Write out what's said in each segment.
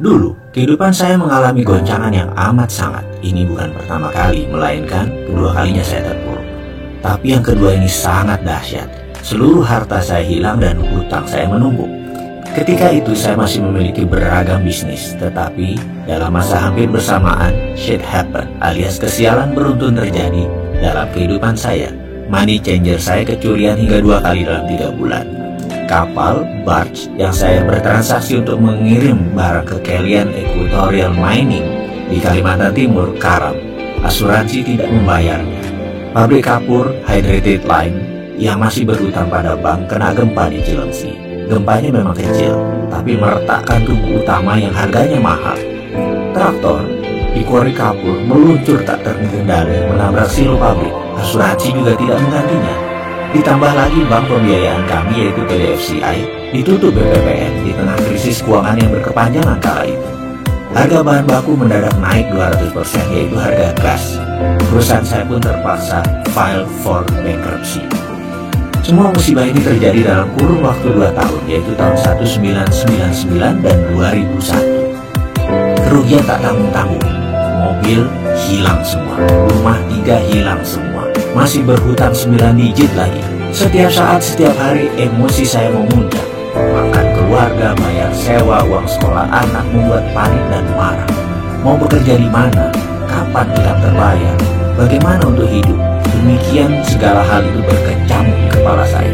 Dulu, kehidupan saya mengalami goncangan yang amat sangat. Ini bukan pertama kali, melainkan kedua kalinya saya terpuruk. Tapi yang kedua ini sangat dahsyat. Seluruh harta saya hilang dan hutang saya menumpuk. Ketika itu saya masih memiliki beragam bisnis, tetapi dalam masa hampir bersamaan, shit happen alias kesialan beruntun terjadi dalam kehidupan saya. Money changer saya kecurian hingga 2 kali dalam 3 bulan. Kapal, barge yang saya bertransaksi untuk mengirim barang ke Kelian Equatorial Mining di Kalimantan Timur karam. Asuransi tidak membayarnya. Pabrik kapur Hydrated Line yang masih berhutang pada bank kena gempa di Cilengsi. Gempanya memang kecil, tapi meretakkan tubuh utama yang harganya mahal. Traktor di kuari kapur meluncur tak terkendali menabrak silo pabrik. Asuransi juga tidak menggantinya. Ditambah lagi bank pembiayaan kami yaitu PDFCI ditutup BPPN di tengah krisis keuangan yang berkepanjangan kala itu. Harga bahan baku mendadak naik 200% yaitu harga gas. Perusahaan saya pun terpaksa file for bankruptcy. Semua musibah ini terjadi dalam kurun waktu 2 tahun, yaitu tahun 1999 dan 2001. Kerugian tak tanggung-tanggung. Mobil hilang semua, rumah 3 hilang semua, masih berhutang 9 digit lagi. Setiap saat, setiap hari emosi saya memuncak. Makan keluarga, bayar sewa, uang sekolah anak membuat panik dan marah. Mau bekerja di mana? Kapan kita terbayar? Bagaimana untuk hidup? Demikian segala hal itu berkecamuk di kepala saya.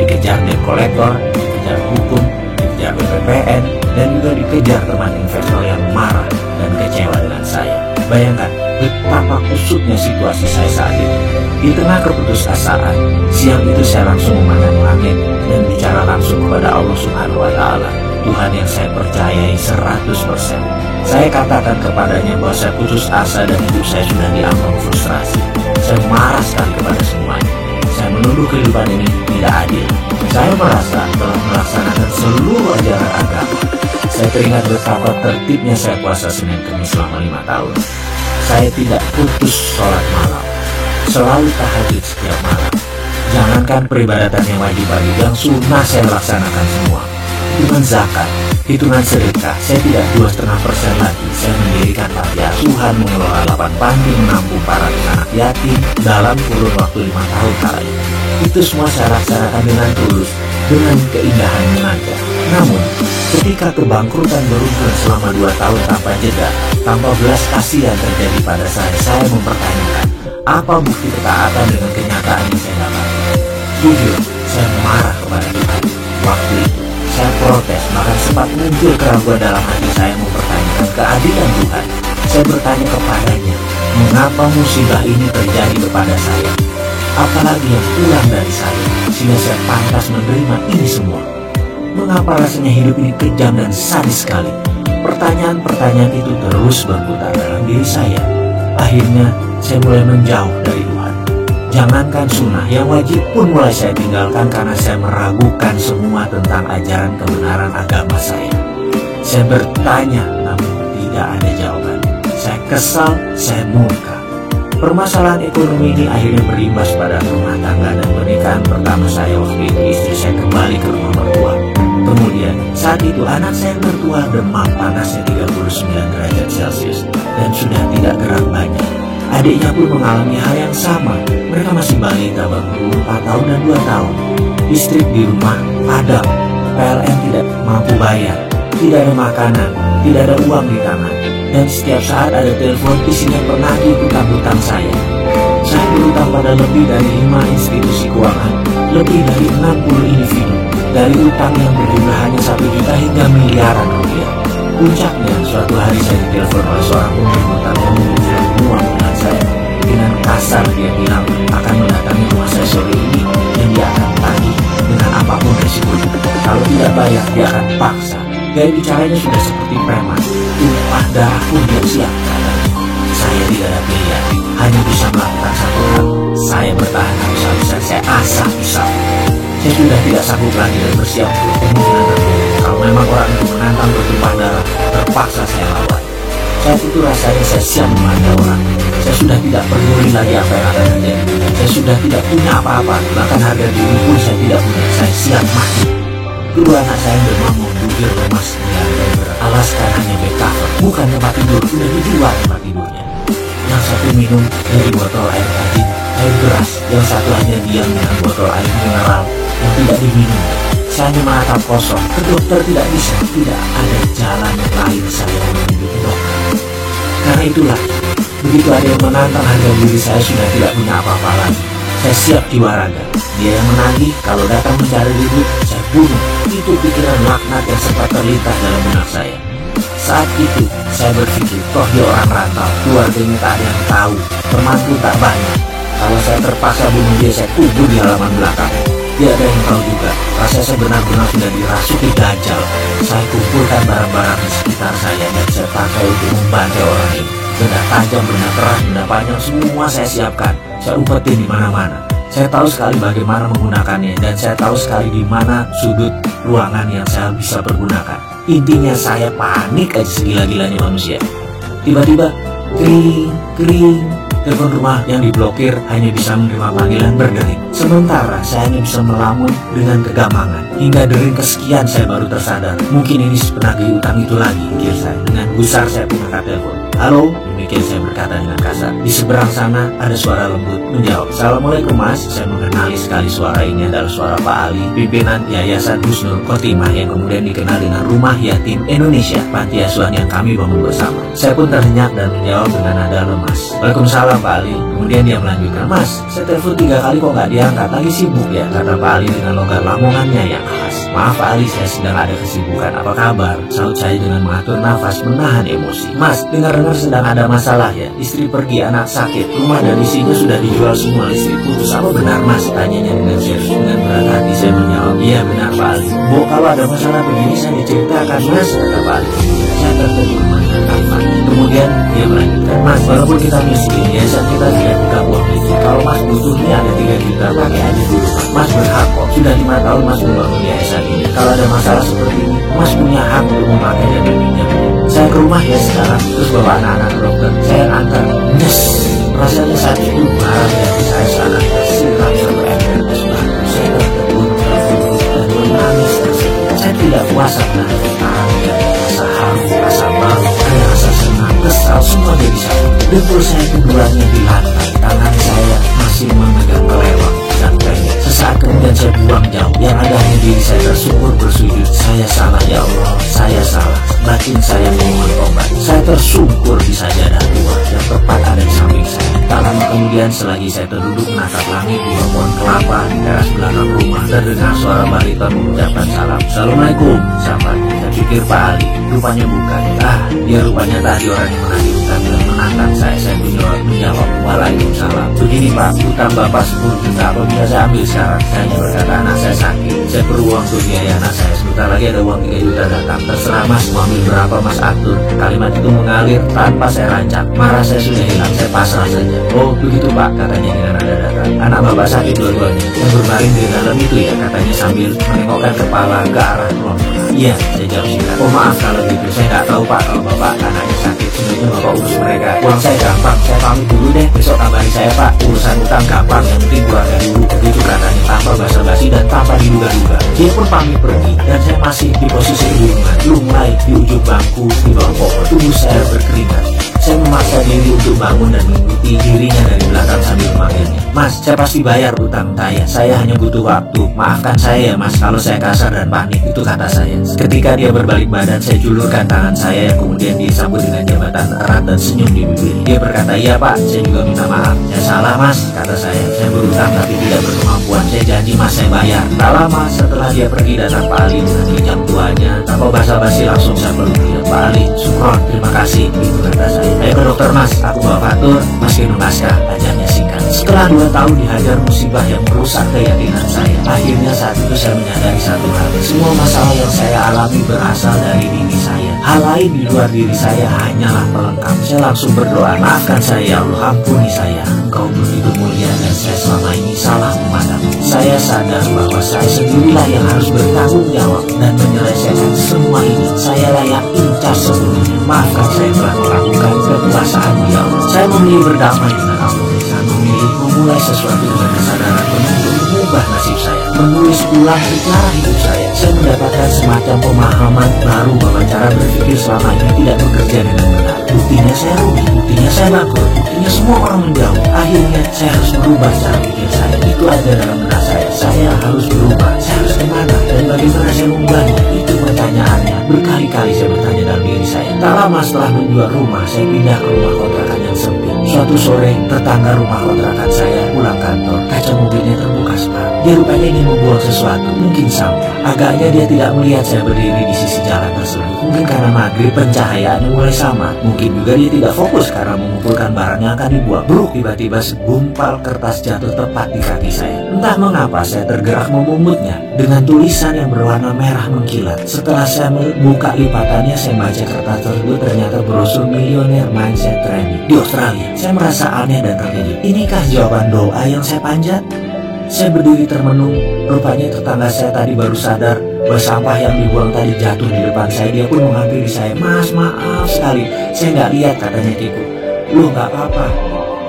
Dikejar debt collector, dikejar hukum, dikejar BPPN, dan juga dikejar teman investor yang marah dan kecewa dengan saya. Bayangkan betapa kusutnya situasi saya saat itu. Di tengah keputusasaan, siang itu saya langsung memandang langit dan bicara langsung kepada Allah Subhanahu wa Ta'ala, Tuhan yang saya percayai 100%. Saya katakan kepadanya bahwa saya putus asa dan hidup saya sudah diambang frustrasi. Saya marah sekali kepada semuanya. Saya menuduh kehidupan ini tidak adil. Saya merasa telah melaksanakan seluruh ajaran agama. Saya teringat betapa tertibnya saya puasa Senin Kamis selama 5 tahun. Saya tidak putus sholat malam, selalu tahajud setiap malam. Jangankan peribadatan yang wajib-wajib, yang sunnah saya laksanakan semua. Hitungan zakat, hitungan sedekah, saya tidak 2,5% lagi. Saya mendirikan panti asuhan, mengelola 8 panti, menampung para anak yatim dalam kurun waktu 5 tahun kala itu. Itu semua saya laksanakan dengan tulus, dengan keindahan mengajar. Namun, ketika kebangkrutan beruntun selama 2 tahun tanpa jeda, tanpa belas kasihan terjadi pada saya mempertanyakan, apa bukti ketaatan dengan kenyataan yang saya dapatkan? Jujur, saya marah kepada Tuhan. Waktu itu, saya protes, bahkan sempat muncul keraguan dalam hati saya mempertanyakan keadilan Tuhan. Saya bertanya kepadanya, mengapa musibah ini terjadi kepada saya? Apalagi yang kurang dari saya, sehingga saya pantas menerima ini semua? Mengapa rasanya hidup ini kejam dan sadis sekali? Pertanyaan-pertanyaan itu terus berputar dalam diri saya. Akhirnya, saya mulai menjauh dari Tuhan. Jangankan sunnah, yang wajib pun mulai saya tinggalkan karena saya meragukan semua tentang ajaran kebenaran agama saya. Saya bertanya, namun tidak ada jawaban. Saya kesal, saya murka. Permasalahan ekonomi ini akhirnya berimbas pada rumah tangga dan pernikahan pertama saya. Waktu itu istri saya kembali ke rumah mertua. Kemudian saat itu anak saya mertua demam panasnya 39 derajat Celcius dan sudah tidak gerak banyak. Adiknya pun mengalami hal yang sama. Mereka masih balita baru 4 tahun dan 2 tahun. Listrik di rumah padam, PLN tidak mampu bayar, tidak ada makanan, tidak ada uang di tangan. Dan setiap saat ada telepon isinya penagih hutang-hutang saya. Saya berhutang pada lebih dari 5 institusi keuangan, lebih dari 60 individu. Dari utang yang berjumlah hanya 1 juta hingga miliaran rupiah. Puncaknya, suatu hari saya ditelepon oleh seorang pemilik hutang yang mengumpulkan uang dengan saya. Dengan kasar dia bilang akan mendatangi rumah saya sore ini dan dia akan tagih dengan apapun resikonya. Kalau tidak bayar, dia akan paksa. Gaya bicaranya sudah seperti preman. Tumpah darah pun dia siap. Saya tidak ada pilihan, hanya bisa melakukan satu hal. Saya bertahan habis-habisan, saya asah pisau. Saya sudah tidak sanggup lagi dan bersiap untuk kemungkinan terburuk. Kalau memang orang itu menantang bertumpah darah, terpaksa saya lawan. Saat itu rasanya saya siap memanja orang. Saya sudah tidak peduli lagi apa yang akan terjadi. Saya sudah tidak punya apa-apa, bahkan harga diri pun saya tidak punya. Saya siap mati. Kedua anak saya demam, menggigil lemas, dan beralaskan hanya bukan tempat tidur, udah di luar tempat tidurnya. Yang satu minum dari botol air tajin, air beras, yang satu hanya diam dengan botol air mineral yang tidak diminum. Saya hanya menatap kosong. Ke dokter tidak bisa, tidak ada jalan lain saya menuju ke dokter. Karena itulah, begitu ada yang menantang harga diri saya sudah tidak punya apa-apa lagi. Saya siap jiwa raga. Dia yang menagih, kalau datang mencari ribut, saya bunuh. Itu pikiran laknat yang sempat terlintas dalam benak saya. Saat itu, saya berpikir, toh dia orang rantau, keluarganya tak ada yang tahu, teman pun tak banyak. Kalau saya terpaksa bunuh dia, saya kubur di halaman belakang. Dia ada yang tahu juga, rasanya saya benar-benar sudah dirasuki dajjal. Saya kumpulkan barang-barang di sekitar saya dan saya pakai untuk membantai orang ini. Benda tajam, benda keras, benda panjang, semua saya siapkan. Saya umpetin di mana-mana. Saya tahu sekali bagaimana menggunakannya dan saya tahu sekali di mana sudut ruangan yang saya bisa pergunakan. Intinya saya panik aja segila-gilanya manusia. Tiba-tiba, kering, kering. Telepon rumah yang diblokir hanya bisa menerima panggilan berdering. Sementara saya hanya bisa melamun dengan kegamangan. Hingga dering kesekian saya baru tersadar. Mungkin ini penagih utang itu lagi, pikir saya. Dengan gusar saya pun angkat telepon. Halo, demikian saya berkata dengan kasar. Di seberang sana ada suara lembut menjawab. Assalamualaikum mas. Saya mengenali sekali suara ini adalah suara Pak Ali, pimpinan Yayasan Husnul Khotimah yang kemudian dikenal dengan Rumah Yatim Indonesia, panti asuhan yang kami bangun bersama. Saya pun terhenyak dan menjawab dengan nada lemas. Waalaikumsalam Pak Ali. Kemudian dia melanjutkan, mas, saya telepon 3 kali kok nggak diangkat, lagi sibuk ya, kata Pak Ali dengan logat lamongannya yang khas. Maaf Pak Ali, saya sedang ada kesibukan. Apa kabar? Saut saya dengan mengatur nafas menahan emosi. Mas, dengar-dengar sedang ada masalah ya? Istri pergi, anak sakit, rumah dan isinya sudah dijual semua, istri putus. Apa benar mas? Tanyanya dengan serius. Dengan berat hati saya menjawab, iya benar Pak Ali. Bu, kalau ada masalah begini saya diceritakan mas, kata Pak Ali. Saya tertegun mendengarkan. Kemudian dia melanjutkan, mas, walaupun kita miskin, yayasan kita tidak buka uang itu. Kalau mas butuhnya ada 3 juta, pakai aja dulu. Mas berhak kok. Sudah 5 tahun mas membangun yayasan ini. Kalau ada masalah seperti ini, mas punya hak untuk memakai dan meminjamnya. Saya ke rumah ya sekarang, terus bawa anak-anak ke dokter. Saya antar. Yes, rasanya saat itu barang yang saya sangat tersiram sampai ember kesukaan. Saya tertegun, terpukul dan menangis terseduh. Saya tidak kuasa menahan tangan, rasa haru, rasa malu, ada rasa senang, kesal, semua jadi satu. Dengkul saya keduanya di lantai, tangan saya masih memegang kelewang dan pendek. Sesaat kemudian saya buang jauh, yang ada hanya diri saya tersungkur bersujud. Saya salah ya Allah, saya salah. Batin saya memohon tobat. Saya tersungkur di sajadah tua yang tepat ada di samping saya. Tak lama kemudian selagi saya terduduk menatap langit di bawah pohon kelapa di teras belakang rumah, terdengar suara bariton mengucapkan salam. Assalamualaikum, sahabat. Saya pikir Pak Ali, rupanya bukan. Dia rupanya tadi orang yang menagih utang dan menantang saya. Saya menjawab, waalaikumsalam. Begini Pak, utang Bapak 10 juta, apa bisa saya ambil sekarang? Saya hanya berkata anak saya sakit, saya perlu uang untuk biaya anak saya. Sebentar lagi ada uang 3 juta datang. Terserah mas, mau ambil berapa mas atur. Kalimat itu mengalir tanpa saya rancang. Marah saya sudah hilang, saya pasrah saja. Oh begitu Pak, katanya dengan nada datar. Anak Bapak sakit dua-duanya. Yang berbaring di dalam itu ya, katanya sambil menengokkan kepala ke arah ruang tengah. Iya, saya jawab singkat. Oh maaf kalau gitu, saya nggak tahu Pak kalau Bapak anaknya sakit. Sebenarnya Bapak urus mereka. Uang saya gampang, saya pamit dulu deh. Besok kabari saya Pak. Urusan utang gampang, yang penting keluarga dulu. Begitu katanya tanpa basa-basi dan tanpa diduga-duga. Dia pun pamit pergi dan saya masih di posisi kebingungan. Lunglai di ujung bangku di bawah pohon. Tubuh saya berkeringat. Saya memaksa diri untuk bangun dan mengikuti dirinya dari belakang sambil memanggilnya. Mas, saya pasti bayar utang saya hanya butuh waktu. Maafkan saya ya mas kalau saya kasar dan panik, itu kata saya. Ketika dia berbalik badan, saya julurkan tangan saya yang kemudian disambut dengan jabatan erat dan senyum di bibir. Dia berkata, iya pak, saya juga minta maaf. Saya salah mas, kata saya. Saya berutang tapi tidak berkemampuan. Saya janji mas, saya bayar. Tak lama setelah dia pergi datang Pak Ali dengan jam tuanya. Tanpa basa-basi langsung saya peluk dia. Pak Ali, syukron, terima kasih, itu kata saya. Ayo ke dokter mas, aku bawa fatur, mas minum naskah, ajarnya singkat. Setelah 2 tahun dihajar musibah yang merusak keyakinan saya, akhirnya saat itu saya menyadari satu hal. Semua masalah yang saya alami berasal dari diri saya. Hal lain di luar diri saya hanyalah pelengkap. Saya langsung berdoa, maafkan saya ya Allah, ampuni saya. Engkau begitu mulia dan saya selama ini salah memandang. Saya sadar bahwa saya sendirilah yang harus bertanggung jawab dan menyelesaikan semua ini. Saya layak incas seluruhnya. Maafkan saya telah melakukan kekuasaan ya Allah. Saya memilih berdamai dengan Allah. Saya memilih memulai sesuatu dengan kesadaran penuh untuk mengubah nasib saya, menulis ulang sejarah hidup saya. Saya mendapatkan semacam pemahaman baru bahwa cara berpikir selama ini tidak bekerja dengan benar. Buktinya saya rugi, buktinya saya bangkrut, buktinya semua orang menjauh. Akhirnya saya harus merubah cara pikir saya. Itu ada dalam benak saya. Saya harus berubah. Saya harus kemana dan bagaimana saya mengubahnya? Itu pertanyaannya. Berkali-kali saya bertanya dalam diri saya. Tak lama setelah menjual rumah, saya pindah ke rumah kontrakan yang sempit. Suatu sore, tetangga rumah kontrakan saya pulang kantor. Kaca mobilnya terbuka separuh. Dia rupanya ingin membuang sesuatu, mungkin sampah. Agaknya dia tidak melihat saya berdiri di sisi jalan tersebut. Mungkin karena maghrib pencahayaannya mulai samar. Mungkin juga dia tidak fokus karena mengumpulkan barang yang akan dibuang. Bruk, tiba-tiba segumpal kertas jatuh tepat di kaki saya. Entah mengapa saya tergerak memungutnya dengan tulisan yang berwarna merah mengkilat. Setelah saya membuka lipatannya, saya baca kertas tersebut, ternyata brosur Millionaire Mindset Training di Australia. Saya merasa aneh dan terkejut. Inikah jawaban doa yang saya panjat? Saya berdiri termenung. Rupanya tetangga saya tadi baru sadar bahwa sampah yang dibuang tadi jatuh di depan saya. Dia pun menghampiri saya. Mas, maaf sekali, saya nggak lihat, katanya Kiku. Loh, nggak apa-apa,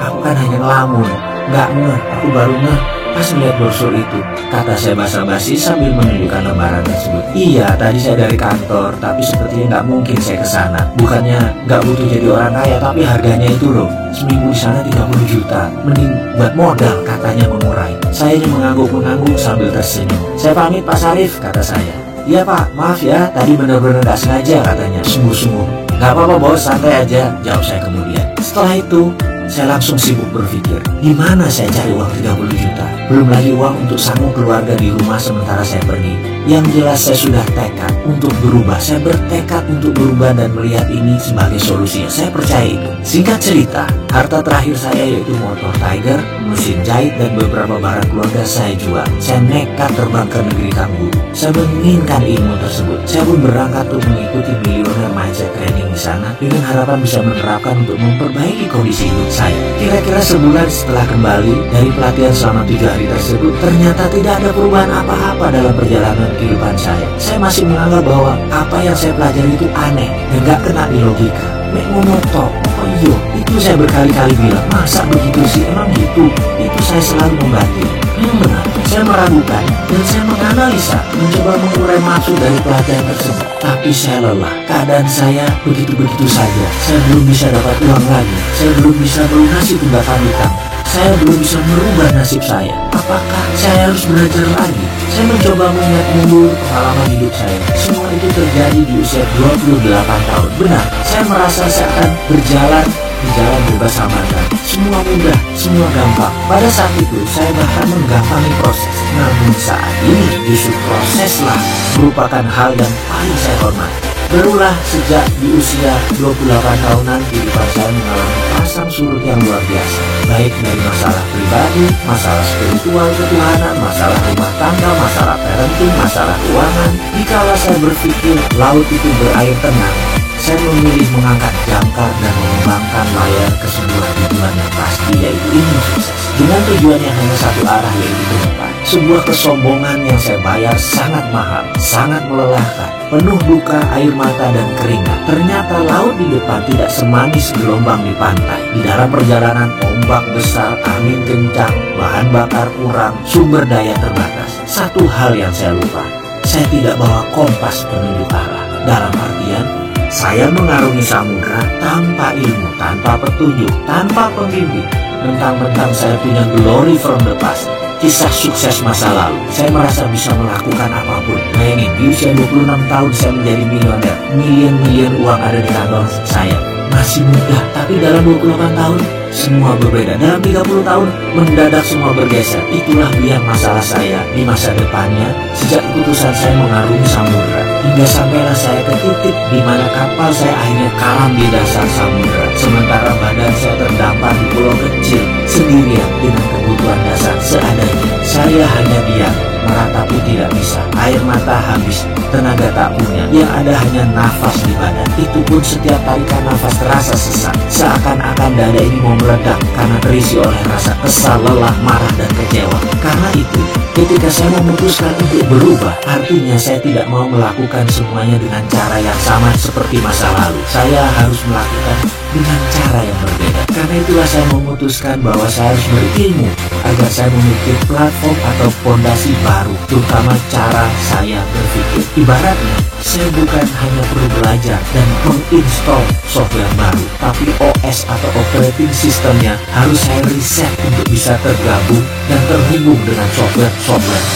aku kan hanya ngelamun, nggak ngeh, aku baru ngeh pas melihat brosur itu, kata saya basa-basi sambil menunjukkan lembaran tersebut. Iya, tadi saya dari kantor, tapi sepertinya nggak mungkin saya ke sana. Bukannya nggak butuh jadi orang kaya, tapi harganya itu loh, seminggu di sana 30 juta. Mending buat modal, katanya mengurai. Saya hanya mengangguk-mengangguk sambil tersenyum. Saya pamit Pak Sarif, kata saya. Iya Pak, maaf ya, tadi benar-benar nggak sengaja, katanya sungguh-sungguh. Nggak apa-apa bos, santai aja, jawab saya kemudian. Setelah itu, saya langsung sibuk berpikir, di mana saya cari uang 30 juta? Belum lagi uang untuk sanggup keluarga di rumah sementara saya pergi. Yang jelas saya sudah tekad untuk berubah. Saya bertekad untuk berubah dan melihat ini sebagai solusinya. Saya percaya itu. Singkat cerita, harta terakhir saya yaitu motor Tiger, mesin jahit, dan beberapa barang keluarga saya jual. Saya nekat terbang ke negeri Kanggu. Saya menginginkan ilmu tersebut. Saya pun berangkat untuk mengikuti Millionaire Mindset Training di sana dengan harapan bisa menerapkan untuk memperbaiki kondisi hidup saya. Kira-kira sebulan setelah kembali dari pelatihan selama 7 hari tersebut, ternyata tidak ada perubahan apa-apa dalam perjalanan kehidupan saya. Saya masih menganggap bahwa apa yang saya pelajari itu aneh dan gak kena di logika. Mek monotok, oh iya, itu saya berkali-kali bilang, masa begitu sih, emang gitu? Itu saya selalu membantu. Benar, saya meragukan dan saya menganalisa, mencoba mengurai maksud dari pelatihan tersebut. Tapi saya lelah, keadaan saya begitu-begitu saja. Saya belum bisa dapat uang lagi, saya belum bisa melunasi tunggakan hutang, saya belum bisa merubah nasib saya. Apakah saya harus belajar lagi? Saya mencoba mengingat mundur pengalaman hidup saya. Semua itu terjadi di usia 28 tahun. Benar, saya merasa saya akan berjalan di jalan bebas hambatan. Semua mudah, semua gampang. Pada saat itu, saya bahkan menggampangi proses. Namun saat ini, justru proseslah merupakan hal yang paling saya hormati. Barulah sejak di usia 28 tahunan, kehidupan saya mengalami pasang surut yang luar biasa. Baik dari masalah pribadi, masalah spiritual ketuhanan, masalah rumah tangga, masalah parenting, masalah keuangan. Dikala saya berpikir laut itu berair tenang, saya memilih mengangkat jangkar dan mengembangkan layar ke sebuah tujuan yang pasti, yaitu ingin sukses. Dengan tujuan yang hanya satu arah, yaitu ke depan. Sebuah kesombongan yang saya bayar sangat mahal, sangat melelahkan, penuh duka, air mata, dan keringat. Ternyata laut di depan tidak semanis gelombang di pantai. Di dalam perjalanan, ombak besar, angin kencang, bahan bakar kurang, sumber daya terbatas. Satu hal yang saya lupa, saya tidak bawa kompas penunjuk arah. Dalam artian, saya mengarungi samudra tanpa ilmu, tanpa petunjuk, tanpa pembimbing. Mentang-mentang saya punya glory from the past, kisah sukses masa lalu, saya merasa bisa melakukan apapun. Bayangin, di usia 26 tahun saya menjadi milioner. Milion-milion uang ada di kantong saya. Masih muda, tapi dalam 28 tahun semua berbeda. Dalam 30 tahun mendadak semua bergeser. Itulah biang masalah saya di masa depannya sejak keputusan saya mengarungi samudra. Hingga sampailah saya ke titik di mana kapal saya akhirnya karam di dasar samudra. Sementara badan saya terdampar di pulau kecil sendirian dengan kebutuhan dasar seadanya. Saya hanya diam meratapi tidak bisa, air mata habis, tenaga tak punya, yang ada hanya nafas di badan. Itu pun setiap tarikan nafas terasa sesak, seakan-akan dada ini mau meledak karena terisi oleh rasa kesal, lelah, marah, dan kecewa. Karena itu, ketika saya memutuskan untuk berubah, artinya saya tidak mau melakukan semuanya dengan cara yang sama seperti masa lalu. Saya harus melakukan dengan cara yang berbeda. Karena itulah saya memutuskan bahwa saya harus berilmu agar saya memiliki platform atau fondasi baru, terutama cara saya berpikir. Ibaratnya, saya bukan hanya perlu belajar dan menginstall software baru, tapi OS atau operating systemnya harus saya reset untuk bisa tergabung dan terhubung dengan software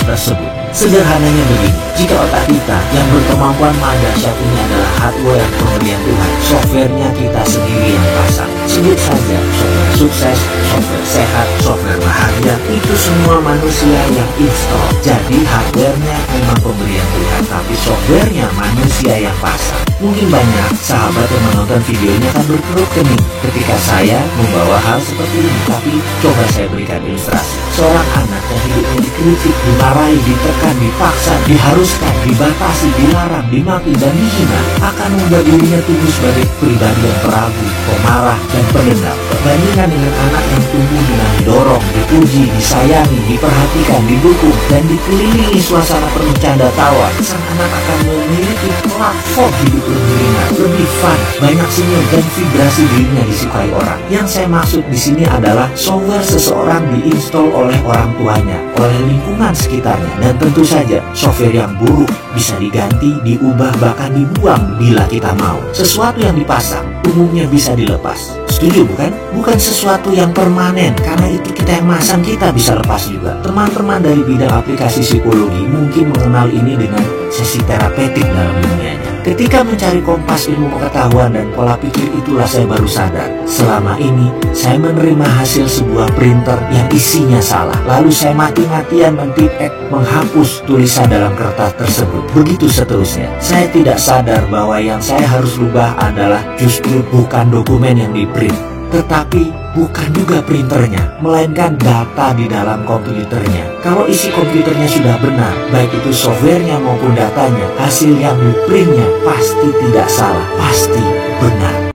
tersebut. Sederhananya begini, jika otak kita yang berkemampuan dahsyat ini adalah hardware pemberian Tuhan, softwarenya kita sendiri yang pasang. Sebut saja software sukses, software sehat, software bahagia, itu semua manusia yang install. Jadi hardwarenya memang pemberian Tuhan, tapi softwarenya manusia yang pasang. Mungkin banyak sahabat yang menonton video ini akan berkerut kening ketika saya membawa hal seperti ini, tapi coba saya berikan ilustrasi. Seorang anak yang hidupnya dikritik, dimarahi, ditekan, dipaksa, diharuskan, dibatasi, dilarang, dimaki, dan dihina akan membuat dirinya tumbuh sebagai pribadi yang peragu, pemarah, dan pendendam. Bandingkan dengan anak yang tumbuh dengan didorong, dipuji, disayangi, diperhatikan, didukung, dan dikelilingi suasana penuh canda tawa, sang anak akan memiliki platform hidup lebih ringan, lebih fun, banyak senyum, dan vibrasi dirinya disukai orang. Yang saya maksud di sini adalah software seseorang diinstal oleh orang tuanya, oleh lingkungan sekitarnya, dan tentu saja software yang buruk bisa diganti, diubah, bahkan dibuang bila kita mau. Sesuatu yang dipasang umumnya bisa dilepas. Setuju bukan? Bukan sesuatu yang permanen, karena itu kita yang masang kita bisa lepas juga. Teman-teman dari bidang aplikasi psikologi mungkin mengenal ini dengan sesi terapeutik dalam dunianya. Ketika mencari kompas ilmu pengetahuan dan pola pikir, itulah saya baru sadar, selama ini saya menerima hasil sebuah printer yang isinya salah. Lalu saya mati-matian mentipek, menghapus tulisan dalam kertas tersebut. Begitu seterusnya. Saya tidak sadar bahwa yang saya harus rubah adalah justru bukan dokumen yang di-print, tetapi bukan juga printernya, melainkan data di dalam komputernya. Kalau isi komputernya sudah benar, baik itu softwarenya maupun datanya, hasil yang di-printnya pasti tidak salah, pasti benar.